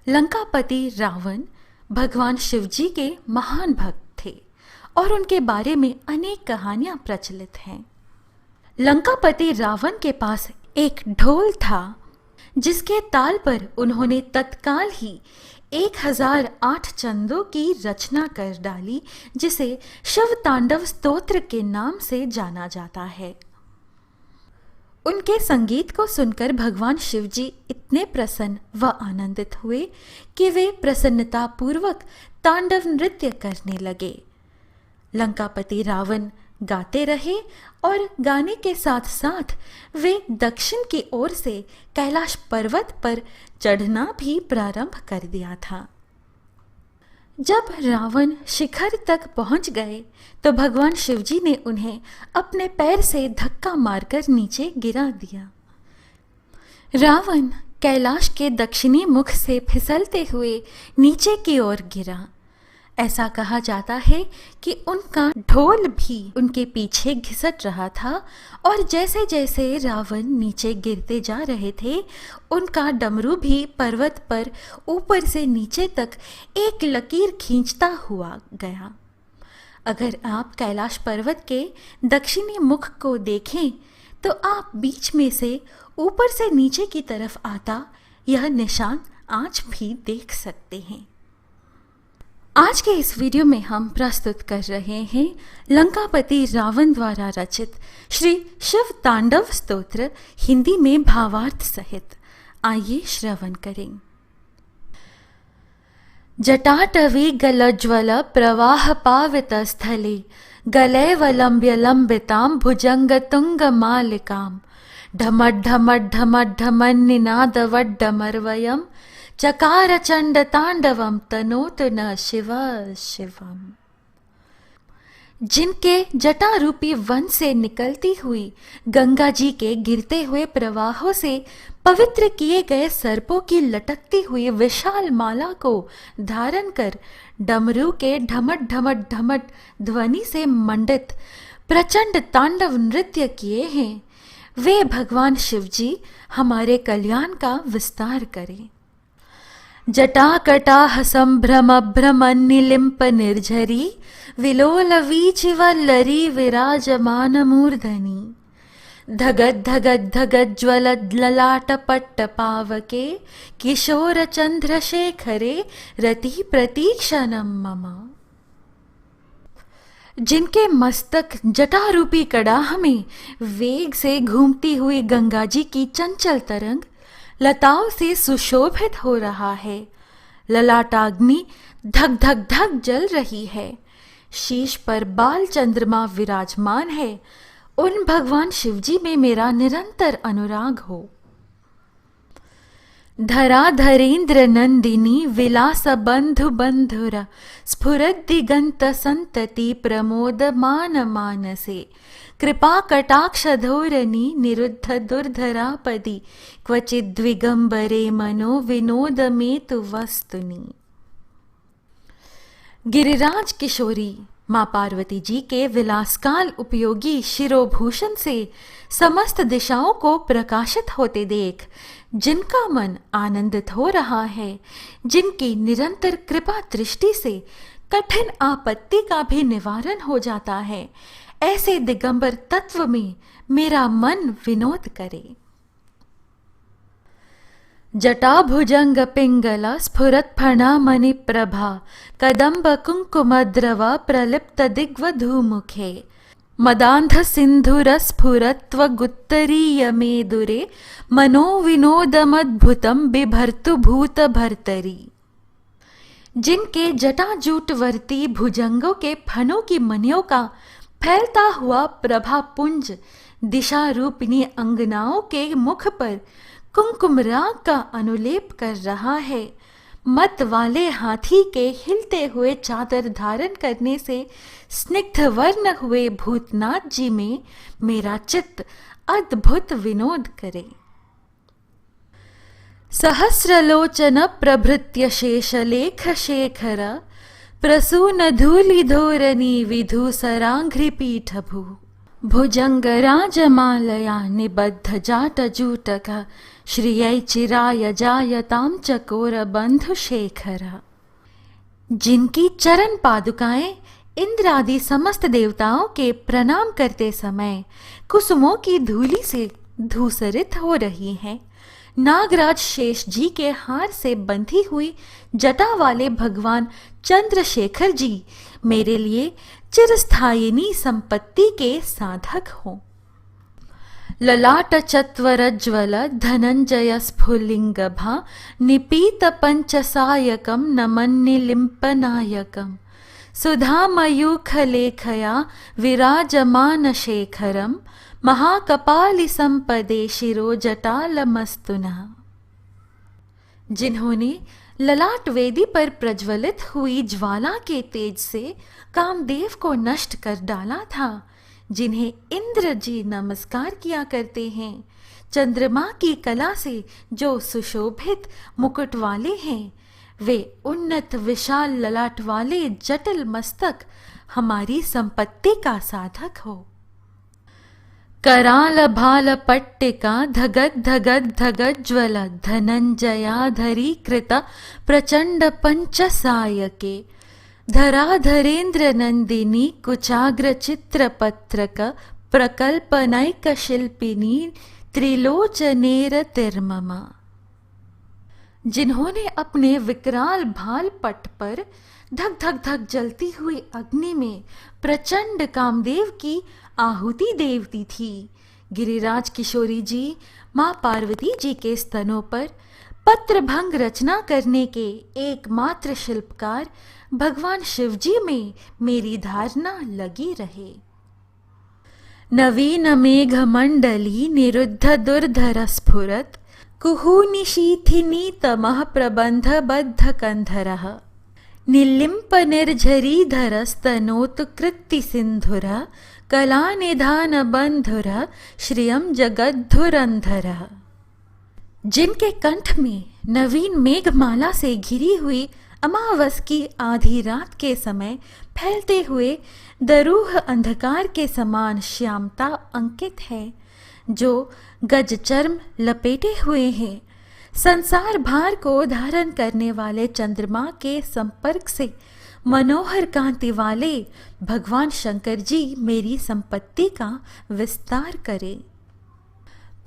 लंकापति रावण भगवान शिवजी के महान भक्त थे और उनके बारे में अनेक कहानियां प्रचलित हैं। लंकापति रावण के पास एक ढोल था जिसके ताल पर उन्होंने तत्काल ही 1008 चंदों की रचना कर डाली, जिसे शिव तांडव स्तोत्र के नाम से जाना जाता है। उनके संगीत को सुनकर भगवान शिवजी इतने प्रसन्न व आनंदित हुए कि वे प्रसन्नता पूर्वक तांडव नृत्य करने लगे। लंकापति रावण गाते रहे और गाने के साथ साथ वे दक्षिण की ओर से कैलाश पर्वत पर चढ़ना भी प्रारंभ कर दिया था। जब रावण शिखर तक पहुंच गए तो भगवान शिवजी ने उन्हें अपने पैर से धक्का मारकर नीचे गिरा दिया। रावण कैलाश के दक्षिणी मुख से फिसलते हुए नीचे की ओर गिरा। ऐसा कहा जाता है कि उनका ढोल भी उनके पीछे घिसट रहा था और जैसे जैसे रावण नीचे गिरते जा रहे थे, उनका डमरू भी पर्वत पर ऊपर से नीचे तक एक लकीर खींचता हुआ गया। अगर आप कैलाश पर्वत के दक्षिणी मुख को देखें तो आप बीच में से ऊपर से नीचे की तरफ आता यह निशान आज भी देख सकते हैं। आज के इस वीडियो में हम प्रस्तुत कर रहे हैं लंकापति रावण द्वारा रचित श्री शिव तांडव स्तोत्र हिंदी में भावार्थ सहित। आइए श्रवण करें। जटाटवी गलज्वल प्रवाह पावित स्थले गलैवलंब्य लंबितां भुजंग तुंग मालिकां ढमड ढमड ढमड ढमन निनाद वड्डमर्वयम् चकार चंड तांडवम तनोत न शिव शिवम। जिनके जटा रूपी वन से निकलती हुई गंगा जी के गिरते हुए प्रवाहों से पवित्र किए गए सर्पों की लटकती हुई विशाल माला को धारण कर डमरू के ढमट ढमट ढमट ध्वनि से मंडित प्रचंड तांडव नृत्य किए हैं, वे भगवान शिवजी हमारे कल्याण का विस्तार करें। जटाकटाह संभ्रम भ्रमन्निलिम्प निर्झरी विलोल वीचिवल्लरी विराजमान मूर्धनि धगद धगद धगद ज्वलद ललाट पट्ट पावके किशोर चंद्रशेखरे रति प्रतीक्षणम मम। जिनके मस्तक जटारूपी कड़ाह में वेग से घूमती हुई गंगा जी की चंचल तरंग लताओं से सुशोभित हो रहा है, ललाटाग्नि धक धक धक जल रही है, शीश पर बाल चंद्रमा विराजमान है, उन भगवान शिवजी में मेरा निरंतर अनुराग हो। धराधरेन्द्र नंदिनी विलास बंधु बंधुरा स्फुरद दिगंत संतति प्रमोद मान मानसे कृपा कटाक्ष धोरणी निरुद्ध दुर्धरापदि क्वचिद द्विगंबरे मनो विनोद में तु वस्तुनि। गिरिराज किशोरी माँ पार्वती जी के विलासकाल उपयोगी शिरोभूषण से समस्त दिशाओं को प्रकाशित होते देख जिनका मन आनंदित हो रहा है, जिनकी निरंतर कृपा दृष्टि से कठिन आपत्ति का भी निवारण हो जाता है, ऐसे दिगंबर तत्व में मेरा मन विनोद करे। जटा भुजंग पिंगला स्फुरत फणा मणि प्रभा कदम्ब कुंकुमद्रवा प्रलिप्त दिग्वधूमुखे मदांध सिंधुर स्फुरत्व गुत्तरीय मेदुरे मनो विनोदमद्भुतम बिभर्तु भूत भर्तरी। जिनके जटाजूटवर्ती भुजंगों के फनों की मणियों का फैलता हुआ प्रभा पुंज दिशा रूपिणी अंगनाओं के मुख पर कुंकुम राग का अनुलेप कर रहा है, मत वाले हाथी के हिलते हुए चादर धारण करने से स्निग्ध वर्ण हुए भूतनाथ जी में मेरा चित्त अद्भुत विनोद करे। सहस्रलोचन प्रभृत्य शेषलेख शेखर प्रसून धूलि धोरणी विधु सरांघ्रि पीठभू भुजङ्गराजमालया निबद्धजाटजूटकः श्रियै चिराय जायतां चकोरबन्धुशेखर। जिनकी चरण पादुकाएं इंद्र आदि समस्त देवताओं के प्रणाम करते समय कुसुमों की धूलि से धूसरित हो रही हैं, नागराज शेष जी के हार से बंधी हुई जटा वाले भगवान चंद्रशेखर जी मेरे लिए चिरस्थायिनी संपत्ति के साधक हो। ललाट चत्वरज्वल धनंजय स्फुलिंगभा निपीत पंचसायकम नमन्निलिम्पनायकम सुधामयूखलेखया विराजमान शेखरम महाकपालि संपदे शिरो जटालमस्तुनः। जिन्होंने ललाट वेदी पर प्रज्वलित हुई ज्वाला के तेज से कामदेव को नष्ट कर डाला था, जिन्हें इंद्र जी नमस्कार किया करते हैं, चंद्रमा की कला से जो सुशोभित मुकुट वाले हैं, वे उन्नत विशाल ललाट वाले जटिल मस्तक हमारी संपत्ति का साधक हो। कराल भाल पट्टिका धगद धगद धगद ज्वल धनंजयाधरी कृत प्रचंड पंचसायके धराधरेन्द्र नंदिनी कुचाग्र चित्रपत्रक प्रकल्पनैक शिल्पिनी त्रिलोचनेर तिर्ममा। जिन्होंने अपने विकराल भाल पट पर धक धक धक जलती हुई अग्नि में प्रचंड कामदेव की आहुति देवती थी, गिरिराज किशोरी जी माँ पार्वती जी के स्तनों पर पत्रभंग रचना करने के एकमात्र शिल्पकार भगवान शिव जी में मेरी धारणा लगी रहे। नवीन मेघ मंडली निरुद्ध दुर्धर स्फुरत कुहूनिशीथिनी तमः प्रबंध बद्ध कंधरः निलिम्प निर्झरीधर स्तनोतु कृत्ति सिंधुर कलानिधान बंधुर श्रियम जगद्धुरंधर। जिनके कंठ में नवीन मेघमाला से घिरी हुई अमावस की आधी रात के समय फैलते हुए दरूह अंधकार के समान श्यामता अंकित है, जो गज चर्म लपेटे हुए हैं, संसार भार को धारण करने वाले चंद्रमा के संपर्क से मनोहर कांति वाले भगवान शंकर जी मेरी संपत्ति का विस्तार करें।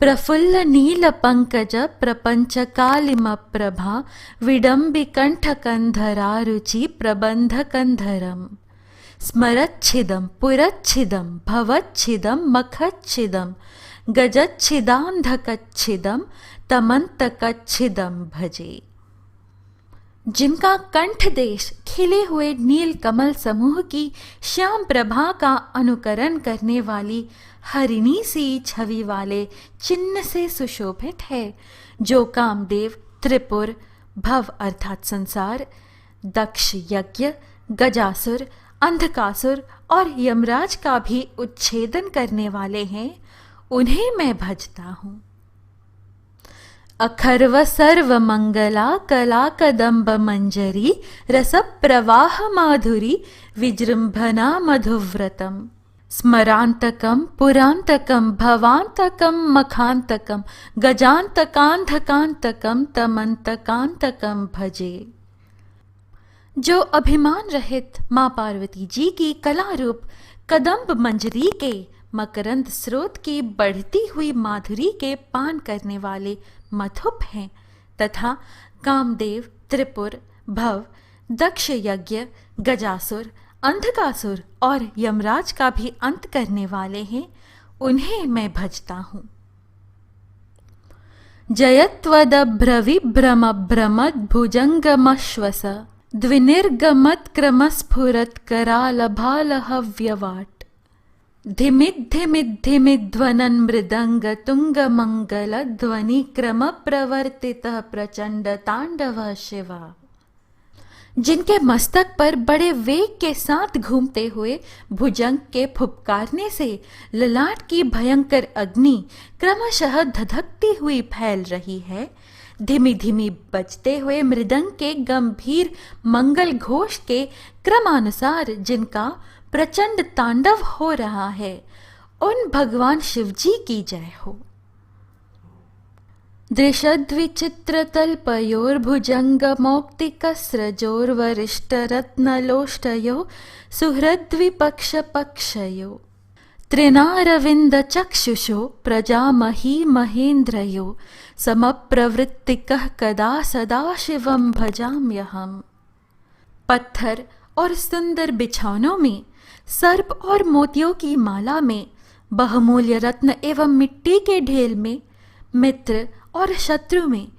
प्रफुल्ल नील पंकज प्रपंच कालिम प्रभा विडंबि कंठ कंधरा रुचि प्रबंध कंधरम स्मरच्छिदम पुरच्छिदम भवच्छिदम मखच्छिदम गजच्छिदांधकच्छिदम तमंतकच्छिदम भजे। जिनका कंठ देश खिले हुए नील कमल समूह की श्याम प्रभा का अनुकरण करने वाली हरिणी सी छवि वाले चिन्ह से सुशोभित है, जो कामदेव, त्रिपुर, भव अर्थात संसार, दक्ष यज्ञ, गजासुर, अंधकासुर और यमराज का भी उच्छेदन करने वाले हैं, उन्हें मैं भजता हूँ। अखर्व सर्व मंगला कला कदम्ब मंजरी रस प्रवाह माधुरी विजृंभना मधुव्रतम स्मरांतकम पुरांतकम भवांतकम मखांतकम गजांतकांधकांतकम तमंतकांतकम भजे। जो अभिमान रहित माँ पार्वती जी की कला रूप कदम्ब मंजरी के मकरंद स्रोत की बढ़ती हुई माधुरी के पान करने वाले मथुप हैं, तथा कामदेव, त्रिपुर, भव, दक्ष यज्ञ, गजासुर, अंधकासुर और यमराज का भी अंत करने वाले हैं, उन्हें मैं भजता हूँ। जयत्वदभ्रविभ्रमभ्रमद भुजंगमश्वस द्विनिर्गमत्क्रमस्फुरत् करालभालहव्यवाट् धिमिद्धिमिद्धिमिध्वनन् मृदंग तुंग मंगल ध्वनि क्रम प्रवर्तितः प्रचंड तांडव शिवा। जिनके मस्तक पर बड़े वेग के साथ घूमते हुए भुजंग के फुफकारने से ललाट की भयंकर अग्नि क्रमशः धधकती हुई फैल रही है, धीमी धीमी बजते हुए मृदंग के गंभीर मंगल घोष के क्रमानुसार जिनका प्रचंड तांडव हो रहा है, उन भगवान शिव जी की जय हो। दृशद्विचित्रतल्पयोर्भुजङ्गमौक्तिकस्रजोर्वरिष्ठरत्नलोष्टयो सुहृद्विपक्षपक्षयो त्रिनारविन्दचक्षुषो प्रजामही महेन्द्रयो समप्रवृत्तिकः कदा सदा शिवं भजाम्यहम्। पत्थर और सुंदर बिछौनों में, सर्प और मोतियों की माला में, बहुमूल्य रत्न एवं मिट्टी के ढेल में, मित्र और शत्रु में,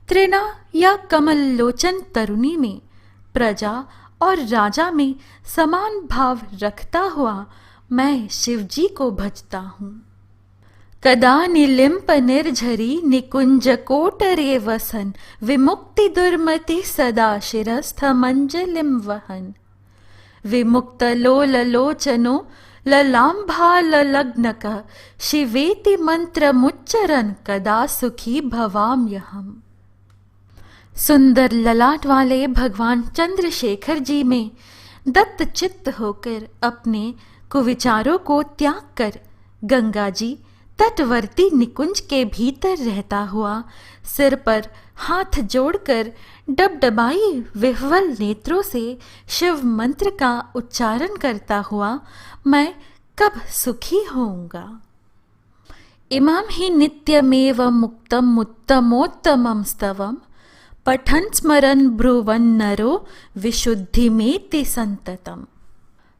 त्रिना या कमल लोचन तरुणी में, प्रजा और राजा में समान भाव रखता हुआ मैं शिवजी को भजता हूँ। कदा निलिम्प निर्झरी निकुंज कोटरे वसन विमुक्ति दुर्मति सदा शिरस्थ मंजलिम वहन। विमुक्त लोल लोचनो ललाम्भालग्नक शिवेति मंत्र मुच्चरन कदा सुखी भवाम्यहम्। सुंदर ललाट वाले भगवान चंद्रशेखर जी में दत्त चित्त होकर अपने कुविचारों को त्याग कर गंगा जी तटवर्ती निकुंज के भीतर रहता हुआ सिर पर हाथ जोड़कर डबडबाई विह्वल नेत्रों से शिव मंत्र का उच्चारण करता हुआ मैं कब सुखी होऊंगा। इमाम ही नित्यमेव मुक्तम उत्तमोत्तमं स्तवम पठन् स्मरन् ब्रुवन् नरो विशुद्धिमेति संततम्।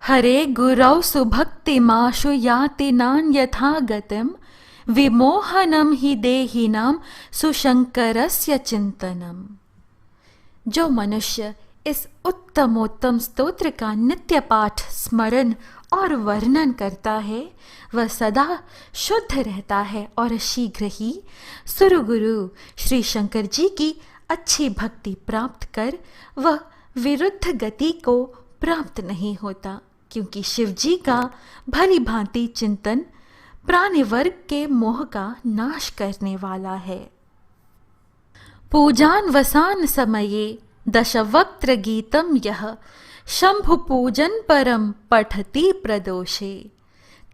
हरे गुरौ सुभक्तिमाशु याति नान्यथा गतिम् विमोहनं हि देहिनां सुशंकरस्य चिंतनम्। जो मनुष्य इस उत्तमोत्तम स्तोत्र का नित्य पाठ, स्मरण और वर्णन करता है वह सदा शुद्ध रहता है और शीघ्र ही सुरगुरु श्री शंकर जी की अच्छी भक्ति प्राप्त कर वह विरुद्ध गति को प्राप्त नहीं होता, क्योंकि शिव जी का भली भांति चिंतन प्राणी वर्ग के मोह का नाश करने वाला है। पूजान वसान समये दशवक्त्र गीतम यह शंभु पूजन परम पठति प्रदोषे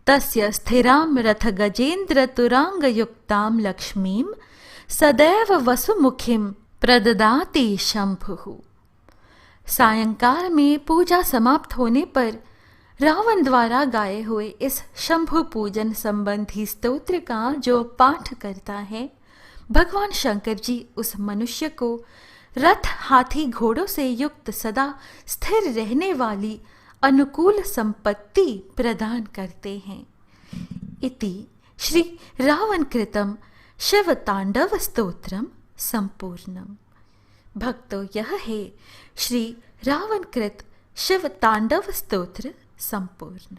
तस्य स्थिराम रथ गजेंद्र तुरांग युक्ताम लक्ष्मीं सदैव वसुमुखीं प्रददाति शंभुः। सायंकाल में पूजा समाप्त होने पर रावण द्वारा गाए हुए इस शंभु पूजन संबंधी स्तोत्र का जो पाठ करता है, भगवान शंकर जी उस मनुष्य को रथ हाथी घोड़ों से युक्त सदा स्थिर रहने वाली अनुकूल संपत्ति प्रदान करते हैं। इति श्री रावण कृतम शिव तांडव स्तोत्रम संपूर्णम। भक्तों, यह है श्री रावण कृत शिव तांडव स्तोत्र संपूर्ण।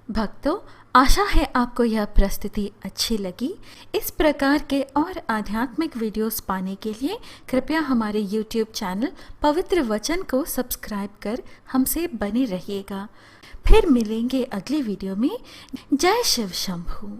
भक्तों, आशा है आपको यह प्रस्तुति अच्छी लगी। इस प्रकार के और आध्यात्मिक वीडियोस पाने के लिए कृपया हमारे YouTube चैनल पवित्र वचन को सब्सक्राइब कर हमसे बने रहिएगा। फिर मिलेंगे अगली वीडियो में। जय शिव शंभू।